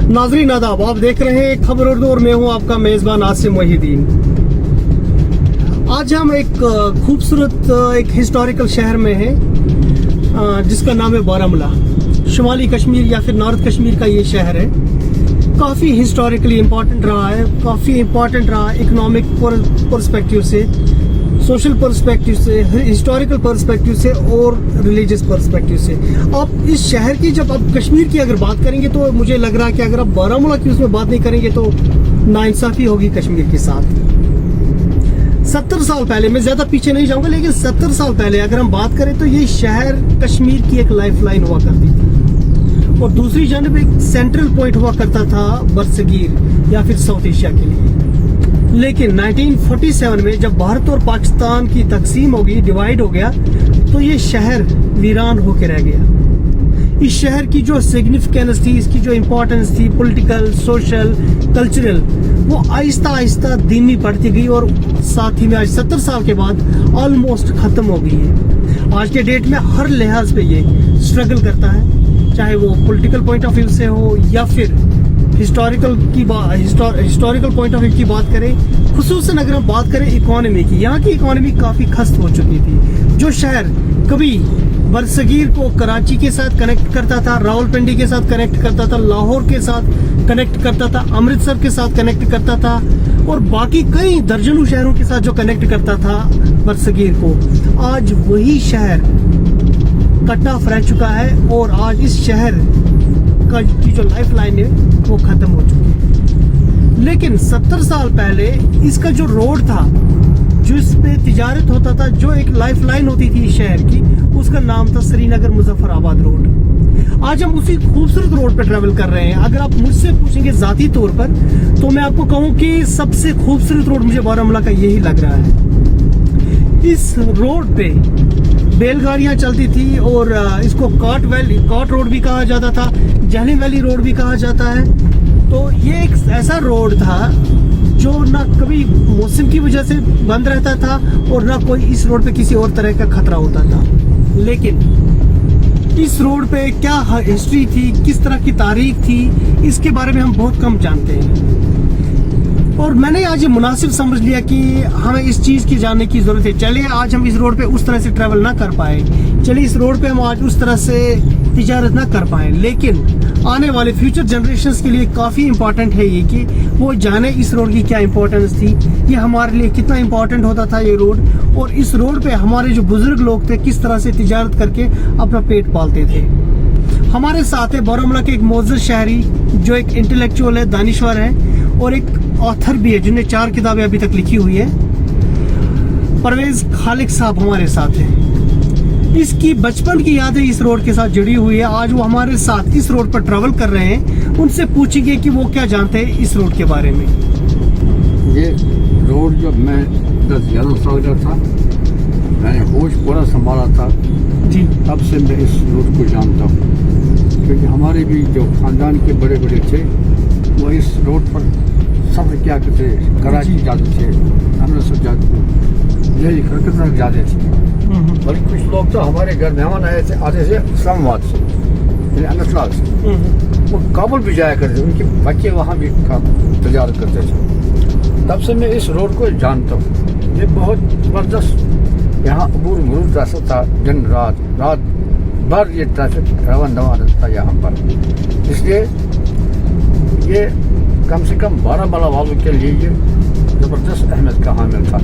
नाज़रीन आदाब, आप देख रहे हैं खबर उर्दू और मैं हूं आपका मेज़बान आसिम मोहिद्दीन। आज हम एक खूबसूरत एक हिस्टोरिकल शहर में हैं जिसका नाम है बारामूला। शुमाली कश्मीर या फिर नॉर्थ कश्मीर का ये शहर है। काफ़ी हिस्टोरिकली इम्पॉर्टेंट रहा है, काफ़ी इम्पॉर्टेंट रहा इकोनॉमिक पर्सपेक्टिव से, सोशल पर्सपेक्टिव से, हिस्टोरिकल पर्सपेक्टिव से और रिलीजियस पर्सपेक्टिव से। आप इस शहर की जब आप कश्मीर की अगर बात करेंगे तो मुझे लग रहा है कि अगर आप बारामूला की उसमें बात नहीं करेंगे तो नाइंसाफ़ी होगी कश्मीर के साथ। 70 साल पहले, मैं ज़्यादा पीछे नहीं जाऊंगा, लेकिन 70 साल पहले अगर हम बात करें तो ये शहर कश्मीर की एक लाइफ लाइन हुआ करती थी और दूसरी जानब एक सेंट्रल पॉइंट हुआ करता था बरसगीर या फिर साउथ एशिया के लिए। लेकिन 1947 में जब भारत और पाकिस्तान की तकसीम हो गई, डिवाइड हो गया, तो ये शहर वीरान होकर रह गया। इस शहर की जो सिग्निफिकेंस थी, इसकी जो इम्पोर्टेंस थी पॉलिटिकल, सोशल, कल्चरल, वो आहिस्ता आहिस्ता धीमी पड़ती गई और साथ ही में आज 70 साल के बाद ऑलमोस्ट ख़त्म हो गई है। आज के डेट में हर लिहाज पे ये स्ट्रगल करता है, चाहे वो पॉलिटिकल पॉइंट ऑफ व्यू से हो या फिर हिस्टोरिकल पॉइंट ऑफ व्यू की बात करें। खुसूसन अगर हम बात करें इकोनॉमी की, यहाँ की इकोनॉमी काफ़ी खस्त हो चुकी थी। जो शहर कभी बरसगीर को कराची के साथ कनेक्ट करता था, रावलपिंडी के साथ कनेक्ट करता था, लाहौर के साथ कनेक्ट करता था, अमृतसर के साथ कनेक्ट करता था और बाकी कई दर्जनों शहरों के साथ जो कनेक्ट करता था बरसगीर को, आज वही शहर कट ऑफ रह चुका है और आज इस शहर की जो लाइफ लाइन है वो खत्म हो चुकी है। लेकिन 70 साल पहले इसका जो रोड था, जिस पे तिजारत होता था, जो एक लाइफ लाइन होती थी शहर की, उसका नाम था श्रीनगर मुजफ्फराबाद रोड। आज हम उसी खूबसूरत रोड पे ट्रेवल कर रहे हैं। अगर आप मुझसे पूछेंगे जाती तौर पर तो मैं आपको कहूँ कि सबसे खूबसूरत रोड मुझे बारामूला का यही लग रहा है। इस रोड पे बैलगाड़ियाँ चलती थी और इसको काट रोड भी कहा जाता था, जहलीम वैली रोड भी कहा जाता है। तो ये एक ऐसा रोड था जो ना कभी मौसम की वजह से बंद रहता था और ना कोई इस रोड पे किसी और तरह का खतरा होता था। लेकिन इस रोड पे क्या हिस्ट्री थी, किस तरह की तारीख थी, इसके बारे में हम बहुत कम जानते हैं। और मैंने आज ये मुनासिब समझ लिया कि हमें इस चीज़ की जानने की ज़रूरत है। चलिए आज हम इस रोड पे उस तरह से ट्रैवल ना कर पाए, चलिए इस रोड पे हम आज उस तरह से तिजारत ना कर पाए, लेकिन आने वाले फ्यूचर जनरेशन्स के लिए काफ़ी इम्पॉर्टेंट है ये कि वो जाने इस रोड की क्या इम्पोर्टेंस थी, ये हमारे लिए कितना इम्पोर्टेंट होता था ये रोड, और इस रोड पे हमारे जो बुजुर्ग लोग थे किस तरह से तिजारत करके अपना पेट पालते थे। हमारे साथ है बारामूला के एक मोअज़्ज़ज़ शहरी जो एक इंटेलेक्चुअल है, दानिश्वर है और एक ऑथर भी है जिन्होंने 4 किताबें अभी तक लिखी हुई है। परवेज खालिक साहब हमारे साथ हैं। इसकी बचपन की यादें इस रोड के साथ जुड़ी हुई है। आज वो हमारे साथ इस रोड पर ट्रैवल कर रहे हैं, उनसे पूछेंगे कि वो क्या जानते हैं इस रोड के बारे में। ये रोड जब मैं 10-11 साल का था, मैंने होश पूरा संभाला था जी, तब से मैं इस रोड को जानता हूँ, क्योंकि हमारे भी जो खानदान के बड़े बड़े थे वो इस रोड पर सफ़र किया करते, कराची जाते थे, अमृतसर जाते थे, यही खरकत जाते थे। बल्कि कुछ लोग तो हमारे घर मेहमान आते थे इस्लामाबाद से, यानी अनंतनाग से, वो काबुल भी जाया करते थे, उनके बच्चे वहाँ भी तजारत करते थे। तब से मैं इस रोड को जानता हूँ। ये बहुत ज़बरदस्त यहाँ अबूर मरूद रास्ता था, दिन रात भर ये ट्रैफिक रवान दवान था यहाँ पर। इसलिए ये कम से कम बारामूला वालों के लिए ये ज़बरदस्त अहमियत का हामिल था।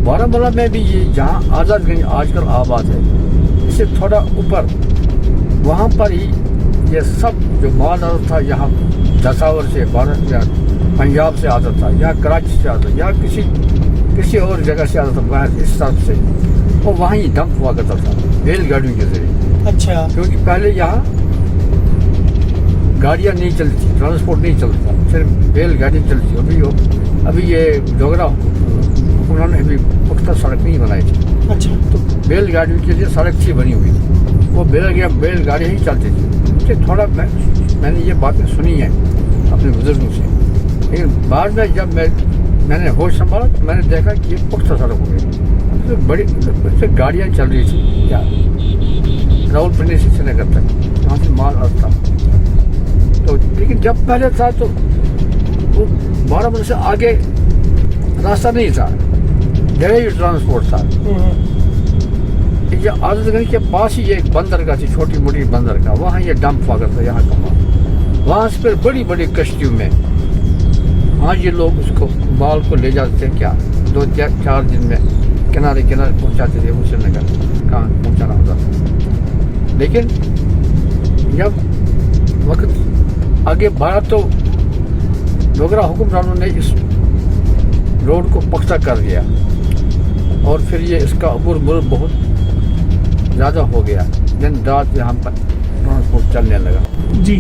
बारामूला में भी ये जहाँ आज़ादगंज आजकल आबाद है, इससे थोड़ा ऊपर वहाँ पर ही ये सब जो माल आता था यहाँ जसावर से, भारत या पंजाब से आता था, या कराची से आता था, या किसी और जगह से आता था बाहर इस तरफ से, और वहाँ ही डंप हुआ करता था रेलगाड़ियों के जरिए। अच्छा, क्योंकि पहले यहाँ गाड़ियाँ नहीं चलती थी, ट्रांसपोर्ट नहीं चलता था, सिर्फ रेलगाड़ी चलती। अभी ये डोगरा उन्होंने अभी पुख्ता सड़क नहीं बनाई थी। अच्छा, तो बैलगाड़ियों के लिए सड़क थी बनी हुई थी, वो बैलगाड़ी ही चलती थी। मुझे थोड़ा मैंने ये बातें सुनी हैं अपने बुजुर्गों से, लेकिन बाद में जब मैंने होश संभाला तो मैंने देखा कि ये पुख्ता सड़क हो गई, तो बड़ी उससे गाड़ियाँ चल रही थी क्या रावलपिंडी से श्रीनगर तक, वहाँ से माल आता। तो लेकिन जब पहले था तो वो बारामूला से आगे रास्ता नहीं था, डेली ट्रांसपोर्ट था। ये आजमगढ़ के पास ही एक बंदरगाह थी, छोटी मोटी बंदरगाह, वहाँ ये डंप हुआ करता यहाँ का माल। वहाँ से फिर बड़ी बड़ी कश्तियों में आज ये लोग उसको माल को ले जाते थे, क्या 2-4 दिन में किनारे किनारे पहुँचाते थे, उसे नगर कहाँ पहुँचाना होता था। लेकिन जब वक्त आगे बढ़ा तो डोगरा हुक्मरानों ने इस रोड को पक्का कर दिया और फिर ये इसका अबूर मुर बहुत ज़्यादा हो गया, दिन रात यहाँ पर ट्रांसपोर्ट चलने लगा। जी।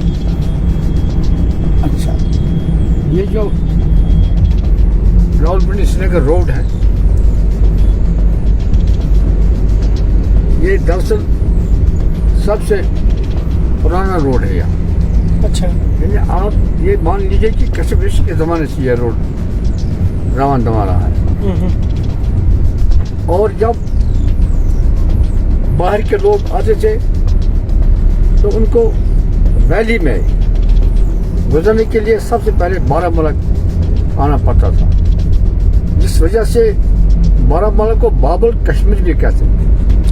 अच्छा, ये जो रावलपिंडी श्रीनगर रोड है, ये दरअसल सबसे पुराना रोड है यहाँ। अच्छा। यानी आप ये मान लीजिए कि कश्मीर ऋषि के ज़माने से ये रोड रवान दवा रहा है। और जब बाहर के लोग आते थे तो उनको वैली में गुजरने के लिए सबसे पहले बारामूला आना पड़ता था, जिस वजह से बारामूला को बाबुल कश्मीर भी कहते हैं।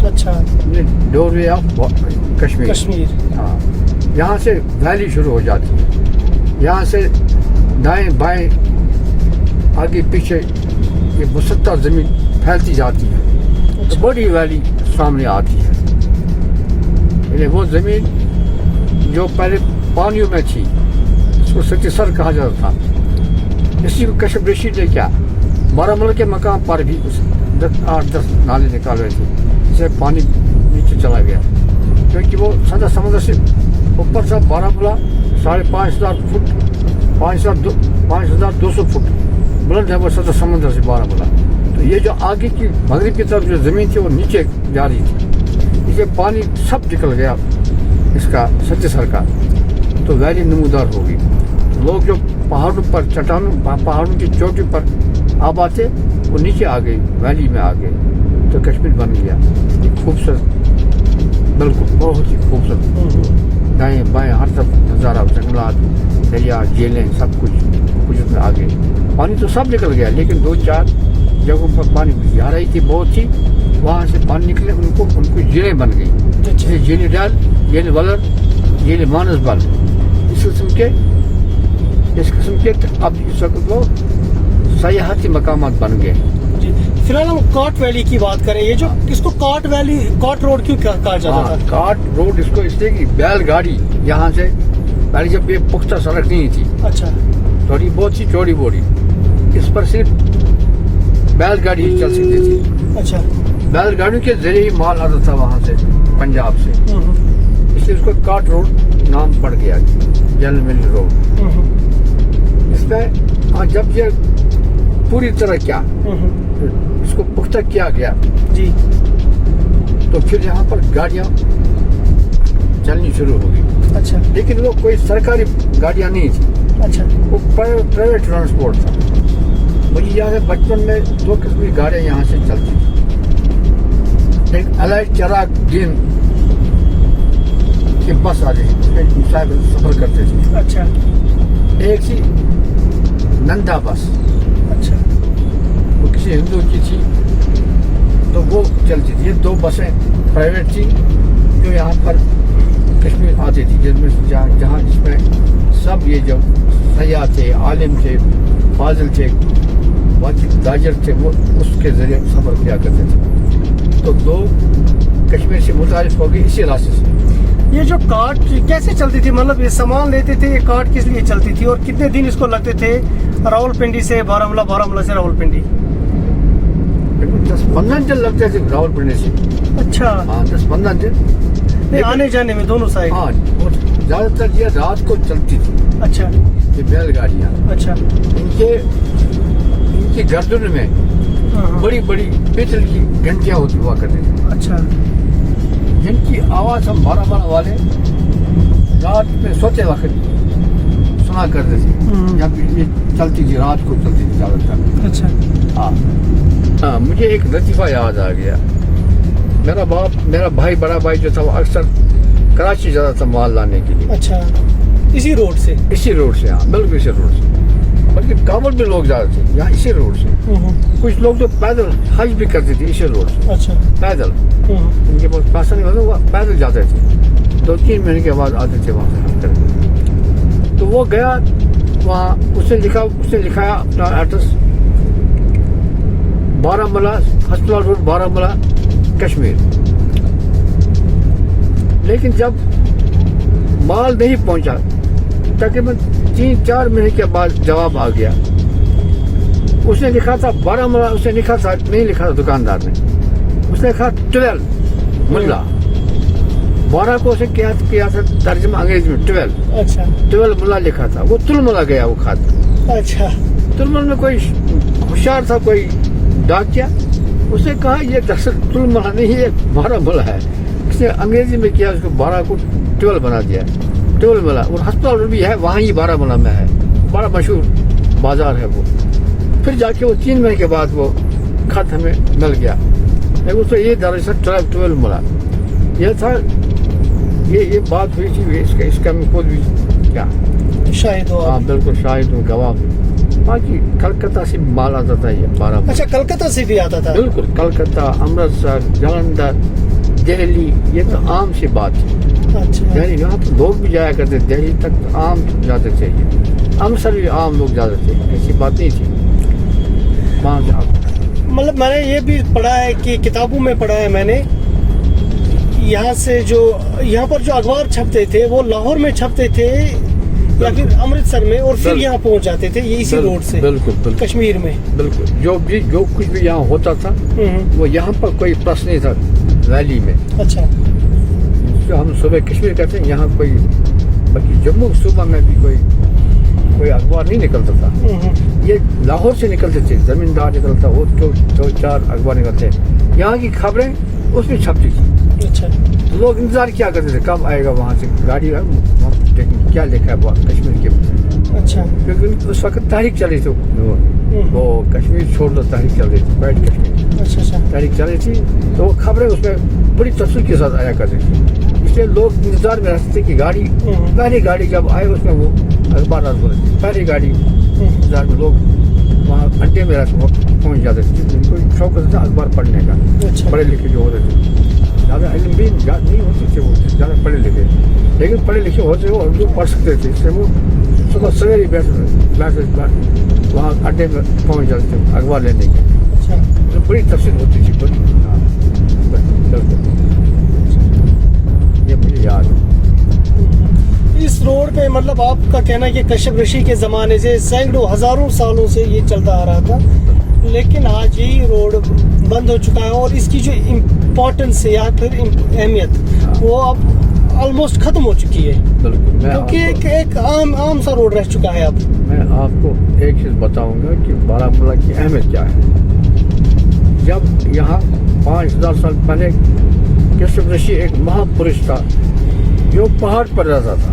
अच्छा। Doorway of Kashmir. हाँ, यहाँ से वैली शुरू हो जाती है, यहाँ से दाएं बाएं आगे पीछे ये मुसत्ता ज़मीन फैलती जाती है। तो बड़ी वैली सामने आती है। यानी वो ज़मीन जो पहले पानियों में थी उसको सतीसर कहा जाता था। इसी को कश्मीर ऋषि ने क्या बारामूला के मकाम पर भी उस 8-10 नाले निकाले थे, जिससे पानी नीचे चला गया, क्योंकि वो सदा समुद्र से ऊपर था। बारामूला 5,500 फुट 5,200 फुट बुलंद है वो सदा समुद्र से बारामूला। तो ये जो आगे की मगरिब की तरफ जो ज़मीन थी वो नीचे जा रही थी, इससे पानी सब निकल गया इसका सतीसर का, तो वैली नमूदार होगी। लोग जो पहाड़ों पर पहाड़ों की चोटी पर आबाद थे वो नीचे आ गई, वैली में आ गए, तो कश्मीर बन गया। ये खूबसूरत, बिल्कुल बहुत ही खूबसूरत, दाएँ बाएँ हर तरफ नज़ारा, जंगलात, दरिया, जेलें, सब कुछ उसमें आ गए। पानी तो सब निकल गया, लेकिन 2-4 जगहों पर पानी गहराई थी बहुत थी, वहाँ से पानी निकले, उनको जेलें बन गई। जैसे जेली डाल, जेली वलर, जेली मानसबल, इस किस्म के अब इस वक्त वो सयाहती मकामात बन गए। फिलहाल हम कॉट वैली की बात करें, ये जो इसको कॉट वैली, कॉट रोड क्यों कहा जाता था? कॉट रोड इसको इसलिए कि बैलगाड़ी यहाँ से पहले जब ये पुख्ता सड़क नहीं थी, अच्छा, थोड़ी बहुत सी चौड़ी बोड़ी, इस पर सिर्फ बैलगाड़ी ही चल सकती थी। अच्छा। बैलगाड़ियों के जरिए ही माल आता था वहाँ से, पंजाब से, इसलिए उसको कॉट रोड नाम पड़ गया, जनरल मिल रोड। इसमें जब ये पूरी तरह क्या इसको पुख्ता किया गया जी, तो फिर यहाँ पर गाड़ियाँ चलनी शुरू हो गई। अच्छा। लेकिन वो कोई सरकारी गाड़ियाँ नहीं थी। अच्छा। वो प्राइवेट ट्रांसपोर्ट था। मुझे याद है बचपन में 2 किस्म की गाड़ियाँ यहाँ से चलती थी। एक अलाइट चराग दिन की बस आ गई, सफर करते थे। अच्छा। एक थी नंदा बस। अच्छा। वो किसी हिंदू की थी, तो वो चलती थी। ये 2 बसें प्राइवेट थी जो यहाँ पर कश्मीर आती थी, जिसमें जहाँ जिसमें सब ये जो सयाह थे, आलिम थे, फाजिल थे, वाजिब ताजिर थे, वो उसके ज़रिए सफ़र किया करते थे। तो 2 कश्मीर से मुतारिफ हो गई इसी रास्ते से। ये जो कार्ट कैसे चलती थी, मतलब ये सामान लेते थे, ये कार्ट किस लिए चलती थी और कितने दिन इसको लगते थे रावलपिंडी से बारामूला, बारामूला से रावलपिंडी? 10-15 दिन लगते थे रावलपिंडी से। अच्छा। हाँ, 10-15 दिन आने जाने में दोनों साइड। हाँ, और ज़्यादातर ये रात को चलती थी। अच्छा। ये बैलगाड़ियाँ। अच्छा। इनकी गर्दन में बड़ी बड़ी पीतल की घंटियाँ होती हुआ करती थी। अच्छा। जिनकी आवाज़ हम बारामूला वाले रात में सोते वक्त सुना करते थे, जब ये चलती थी, रात को चलती थी ज़्यादातर। अच्छा। हाँ, मुझे एक लतीफ़ा याद आ गया। मेरा भाई, बड़ा भाई जो था, वो अक्सर कराची जाता था माल लाने के लिए। अच्छा। اسی روڈ سے؟ اسی روڈ سے, ہاں بالکل اسی روڈ سے. بلکہ کابل میں لوگ زیادہ تھے یہاں اسی روڈ سے. کچھ لوگ تو پیدل حج بھی کرتے تھے اسی روڈ سے. اچھا. پیدل ان کے پاس پیسہ نہیں ہوتا, وہ پیدل جاتے تھے. 2-3 مہینے کے بعد آتے تھے وہاں سے حج کر کے. تو وہ گیا وہاں, اس نے لکھایا اپنا ایڈریس بارہمولہ, ہسپتال روڈ بارہمولہ کشمیر. لیکن جب مال نہیں پہنچا, تقریباً 3-4 مہینے کے بعد جواب آ گیا. اس نے لکھا تھا بارہمولہ, اس نے لکھا تھا, نہیں لکھا تھا دکاندار نے, اس نے لکھا 12 ملا. 12 کو اسے کیا تھا ترجمہ انگریزی میں 12. اچھا. 12 ملا لکھا تھا, وہ تلملا گیا وہ خط. اچھا. تلمل میں کوئی ہوشیار تھا, کوئی ڈاکیا, اس نے کہا یہ دراصل تلملا نہیں, یہ بارہمولہ ہے. اس نے انگریزی میں کیا, اس کو 12 کو 12 بنا دیا, 12 ملا. اور ہسپتال بھی ہے وہاں ہی بارہمولہ میں ہے, بڑا مشہور بازار ہے وہ. پھر جا کے وہ 3 مہینے کے بعد وہ خط ہمیں مل گیا. لیکن اس کو یہ دراصل 12 ملا یہ تھا. یہ بات ہوئی تھی, اس کا میں خود بھی کیا شاہد ہو. ہاں بالکل شاہد ہوں, گواہ ہوں. باقی کلکتہ سے مال آتا تھا یہ بارہمولہ. اچھا, کلکتہ سے بھی آتا تھا؟ بالکل, کلکتہ, امرتسر, جلندھر, دہلی, یہ تو عام سی بات ہے. اچھا. دہلی یہاں تو لوگ بھی جایا کرتے, دہلی تک عام جاتے تھے. یہ امرتسر بھی عام لوگ جاتے تھے, ایسی بات نہیں تھی. وہاں سے مطلب میں نے یہ بھی پڑھا ہے کہ کتابوں میں پڑھا ہے میں نے, یہاں سے جو یہاں پر جو اخبار چھپتے تھے وہ لاہور میں چھپتے تھے یا پھر امرتسر میں, اور پھر یہاں پہنچ جاتے تھے یہ اسی روڈ سے. بالکل کشمیر میں بالکل جو کچھ بھی یہاں ہوتا تھا وہ یہاں پر کوئی پرس نہیں تھا ویلی میں. اچھا. جو ہم صوبہ کشمیر کہتے ہیں, یہاں کوئی, باقی جموں صوبہ میں بھی کوئی اخبار نہیں نکلتا تھا. یہ لاہور سے نکلتے تھے, زمیندار نکلتا, وہ 2-4 اخبار نکلتے. یہاں کی خبریں اس میں چھپتی تھی. اچھا. لوگ انتظار کیا کرتے تھے کب آئے گا وہاں سے گاڑی, کیا لکھا ہے کشمیر کے. اچھا. کیونکہ اس وقت تحریک چل رہی تھی, وہ کشمیر چھوڑ دو تحریک چل رہی تھی, وائٹ کشمیر. اچھا. تحریک چل رہی تھی, تو وہ خبریں اس میں بڑی تفصیل کے ساتھ آیا کرتی تھی. اس لیے لوگ انتظار میں رہتے تھے کہ گاڑی, پہلی گاڑی جب آئے اس میں وہ اخبارات ہو رہے تھے. پہلی گاڑی انتظار میں لوگ وہاں اڈے میں پہنچ جاتے تھے. ان کو شوق ہوتا تھا اخبار پڑھنے کا. پڑھے لکھے جو ہوتے تھے, زیادہ علم بھی نہیں ہوتے تھے, وہ زیادہ پڑھے لکھے, لیکن پڑھے لکھے ہوتے وہ اردو پڑھ سکتے تھے. اس سے وہ صبح سویرے وہاں اڈے میں پہنچ جاتے تھے اخبار لینے کے. اچھا. بڑی تفصیل ہوتی تھی, بڑی. یہ مجھے یاد ہے. اس روڈ پہ مطلب آپ کا کہنا ہے کہ کشف رشی کے زمانے سے سینکڑوں ہزاروں سالوں سے یہ چلتا آ رہا تھا, لیکن آج یہ روڈ بند ہو چکا ہے, اور اس کی جو امپورٹنس ہے یا پھر اہمیت وہ اب آلموسٹ ختم ہو چکی ہے. بالکل, کیونکہ ایک عام سا روڈ رہ چکا ہے اب. میں آپ کو ایک چیز بتاؤں گا کہ بارہمولہ کی اہمیت کیا ہے. جب یہاں 5000 سال پہلے کشف رشی ایک مہا پرش تھا جو پہاڑ پر رہتا تھا.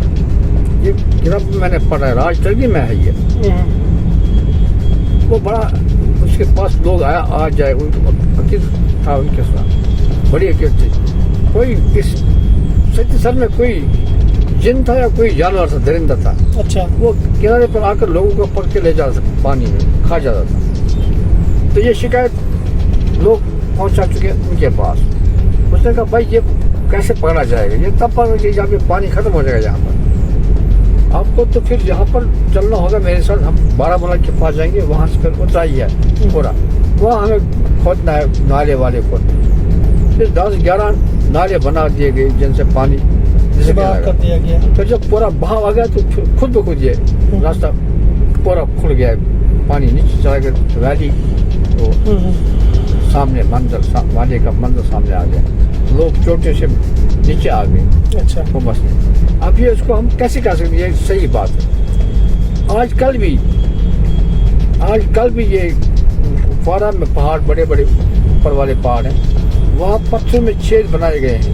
یہ کتاب میں نے پڑھا ہے, راج ترگی میں ہے یہ. وہ بڑا, اس کے پاس لوگ آ جائے, ان کو عقید تھا ان کے ساتھ, بڑی عقید تھی. کوئی اس سچ سر میں کوئی جن تھا یا کوئی جانور تھا, درندہ تھا. اچھا. وہ کنارے پر آ کر لوگوں کو پکڑ کے لے جاتا تھا, پانی میں کھا جاتا تھا. تو یہ شکایت لوگ پہنچا چکے ان کے پاس. اس نے کہا بھائی یہ کیسے پکڑا جائے گا, یہ تب پکڑا جائے جہاں پہ پانی ختم ہو جائے گا. یہاں پر آپ کو تو پھر یہاں پر چلنا ہوگا میرے ساتھ, ہم بارہمولہ کے پاس جائیں گے, وہاں سے پھر اترائیے پورا, وہاں ہمیں کھودنا ہے نالے والے کو. پھر 10-11 نالے بنا دیے گئے جن سے پانی کر دیا گیا. پھر جب پورا بہاؤ آ گیا تو خود بخود یہ راستہ پورا کھل گیا, پانی نیچے چلا گیا. ویلی تو سامنے منظر, والے کا منظر سامنے آ گیا, لوگ چوٹے سے نیچے آ گئے. اچھا. وہ بس اب یہ اس کو ہم کیسے کہہ سکتے ہیں, یہ صحیح بات ہے. آج کل بھی یہ فارا میں پہاڑ, بڑے بڑے اوپر والے پہاڑ ہیں, وہاں پتھروں میں چھید بنائے گئے ہیں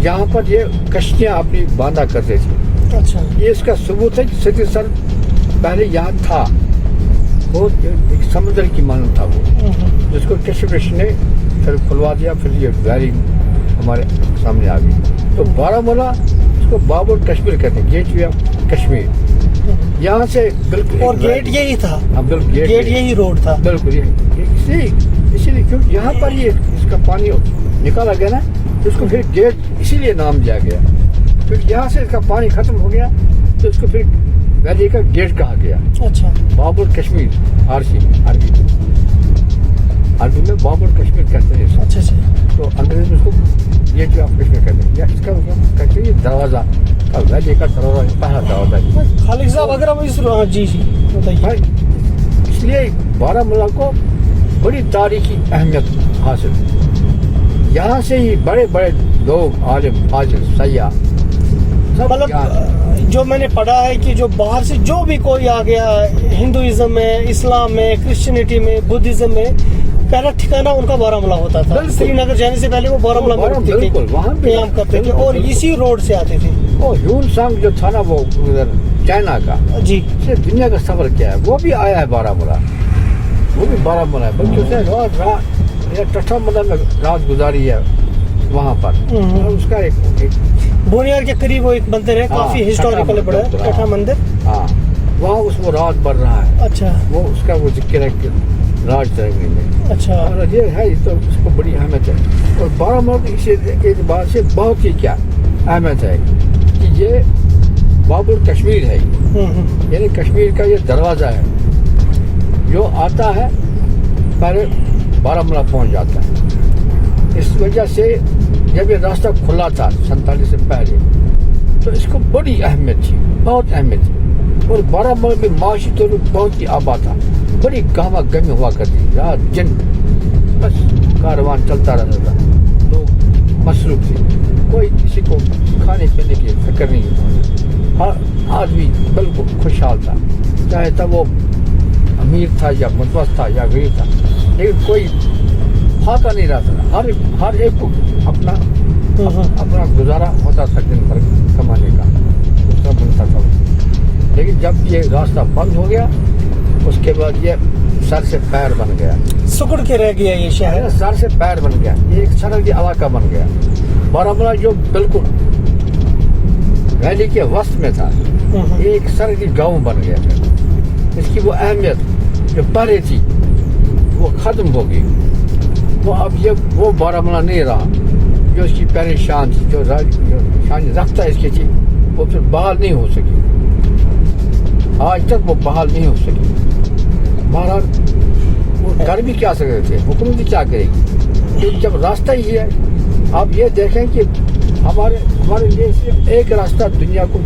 جہاں پر یہ کشتیاں اپنی باندھا کرتے تھے. اچھا. یہ اس کا ثبوت ہے کہ ستی سر پہلے یہاں تھا, بہت ایک سمندر کی مانند تھا وہ, جس کو کشف رشی نے پھر کھلوا دیا. پھر یہ ویلی ہمارے سامنے آ گئی. تو بارہمولہ کو باب الکشمیر کہتے ہیں, گیٹ وے آف کشمیر. یہاں سے بالکل اور گیٹ یہی تھا, بالکل گیٹ یہی روڈ تھا. بالکل یہی, اسی لیے کیونکہ یہاں پر یہ اس کا پانی نکالا گیا نا, اس کو پھر گیٹ اسی لیے نام دیا گیا, کیونکہ یہاں سے اس کا پانی ختم ہو گیا تو اس کو پھر ویلی کا گیٹ کہا گیا. اچھا, باب الکشمیر فارسی میں, عربی میں باب الکشمیر کہتے ہیں. اچھا اچھا. تو انگریزی میں اس کو گیٹ وے آف کشمیر کہتے ہیں, یا اس کا کہتے ہیں یہ دروازہ, ویلی کا دروازہ, پہلا دروازہ ہے. خالق صاحب اگر ہم اس جی جی بتائیے. اس لیے بارہمولہ کو بڑی تاریخی اہمیت حاصل ہے. یہاں سے ہی بڑے بڑے لوگ, عالم, فاضل, سیاح سب مطلب جو میں نے پڑھا ہے کہ جو باہر سے جو بھی کوئی آ گیا, ہندوازم میں, اسلام میں, کرسچینٹی میں, بدھزم میں, پہلا ٹھکانہ ان کا بارہمولہ ہوتا تھا. سری نگر جانے سے پہلے وہ بارہمولہ میں رکتے تھے, قیام کرتے تھے, اور اسی روڈ سے آتے تھے. وہ ہیون سانگ جو تھا نا وہ ادھر چائنا کا, جی, دنیا کا سفر کیا ہے, وہ بھی آیا ہے بارہمولہ, وہ بھی بارہمولہ ہے, بلکہ اس نے ٹٹھا مندر میں رات گزاری ہے وہاں پر. اس کا ایک بونیار کے قریب وہ ایک مندر ہے, کافی ہسٹوریکل ہے, بڑا ٹٹھا مندر. ہاں, وہاں اس وہ رات بڑھ رہا ہے. اچھا, وہ اس کا وہ ذکر ہے کہ راج ترنگی میں. اچھا, اور یہ ہے تو اس کو بڑی اہمیت ہے. اور بارہمولہ کی اعتبار سے بہت ہی کیا اہمیت ہے کہ یہ باب الکشمیر ہے, یعنی کشمیر کا یہ دروازہ ہے جو آتا ہے پہلے بارہمولہ پہنچ جاتا ہے. اس وجہ سے جب یہ راستہ کھلا تھا 47 سے پہلے تو اس کو بڑی اہمیت تھی, بہت اہمیت تھی. اور بارہمولہ میں معاشی طور پر بہت ہی آباد تھا, بڑی گہما گہمی ہوا کرتی, رات دن بس کاروان چلتا رہتا تھا, لوگ مصروف تھے, کوئی کسی کو کھانے پینے کی فکر نہیں, ہر آدمی بالکل خوشحال تھا, چاہے تب وہ امیر تھا یا متوسط تھا یا غریب تھا, لیکن کوئی فاقہ نہیں رہتا تھا. ہر ایک کو اپنا گزارا ہوتا تھا دن بھر کمانے کا, اس کا بنتا تھا. لیکن جب یہ راستہ بند ہو گیا اس کے بعد یہ سر سے پیر بن گیا, سکڑ کے رہ گیا یہ شہر, سر سے پیر بن گیا, یہ ایک سرحدی علاقہ بن گیا. بارہمولہ جو بالکل ویلی کے وسط میں تھا, یہ ایک سرحدی گاؤں بن گیا. اس کی وہ اہمیت جو پہلے تھی وہ ختم ہو گئی. وہ اب یہ وہ بارہمولہ نہیں رہا جو اس کی پہلے شان تھی, جو شان رفتہ اس کی تھی, وہ پھر بحال نہیں ہو سکی. آج تک وہ بحال نہیں ہو سکی. بہرحال وہ کر بھی کیا سکتے تھے, حکومت بھی کیا کرے گی جب راستہ ہی ہے. آپ یہ دیکھیں کہ ہمارے لیے صرف ایک راستہ دنیا کو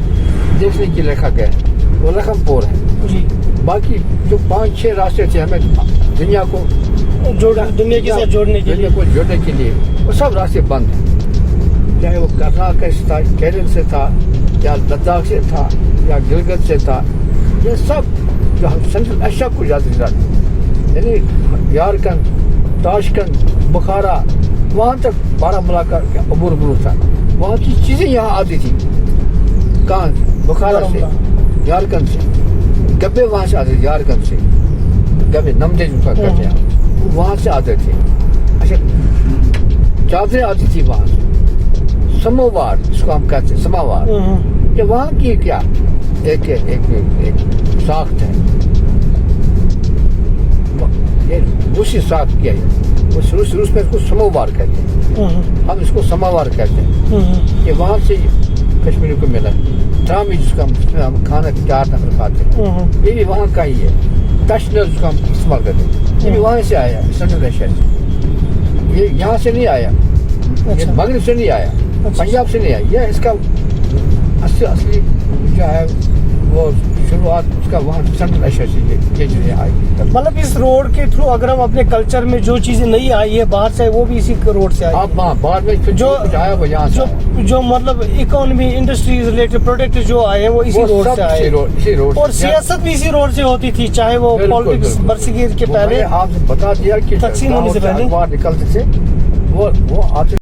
دیکھنے کے لیے رکھا گیا ہے, وہ لکھم پور ہے. جی, باقی جو 5-6 راستے تھے ہمیں دنیا کو دنیا کے ساتھ جوڑنے کے لیے, وہ سب راستے بند ہیں. چاہے وہ کرناٹک سے تھا, کیرل سے تھا, یا لداخ سے تھا, یا گلگت سے تھا, یہ سب جو سینٹرل ایشیا کو جاتے تھا, یعنی یارکند, تاشکند, بخارا, وہاں تک بارہمولہ کا عبور مرور تھا. وہاں کی چیزیں یہاں آتی تھی. کہاں؟ بخارا سے, یارکند سے. گبے وہاں سے آتے تھے, یارکند سے گبے, نمدے جو کہتے ہیں وہاں سے آتے تھے. اچھا, چادریں آتی تھی وہاں سے. سموار اس کو ہم کہتے ہیں, سماوار, یہ وہاں کی کیا ایک ساخت ہے. یہ روسی ساخت کیا ہے, روس میں اس کو سموار کہتے ہیں, ہم اس کو سماوار کہتے ہیں. یہ وہاں سے کشمیری کو ملا. ٹرامی جس کا ہم کھانا 4 نفر کھاتے ہیں, یہ بھی وہاں کا ہی ہے. ٹشنر جس کا ہم استعمال کرتے ہیں, یہ بھی وہاں سے آیا, سینٹرل ایشیا سے. یہ یہاں سے نہیں آیا, یہ مغرب سے نہیں آیا, پنجاب سے نہیں آیا. یہ اس کا اصلی جو ہے وہ شروعات اس کا وہاں سینٹرل ایشیا سے یہ چیزیں آئی. مطلب اس روڈ کے تھرو اگر ہم اپنے کلچر میں جو چیزیں نہیں آئی ہے باہر سے, وہ بھی اسی روڈ سے آئی. آپ وہاں بعد میں جو آیا وہ یہاں سے, جو مطلب اکانومی, انڈسٹریز ریلیٹڈ پروڈکٹ جو آئے ہیں وہ اسی روڈ سے آئے, اور سیاست بھی اسی روڈ سے ہوتی تھی, چاہے وہ پالیٹکس برصغیر کے پہلے آپ سے بتا دیا کہ تقسیم ہونے سے پہلے نکلتے تھے وہ آتے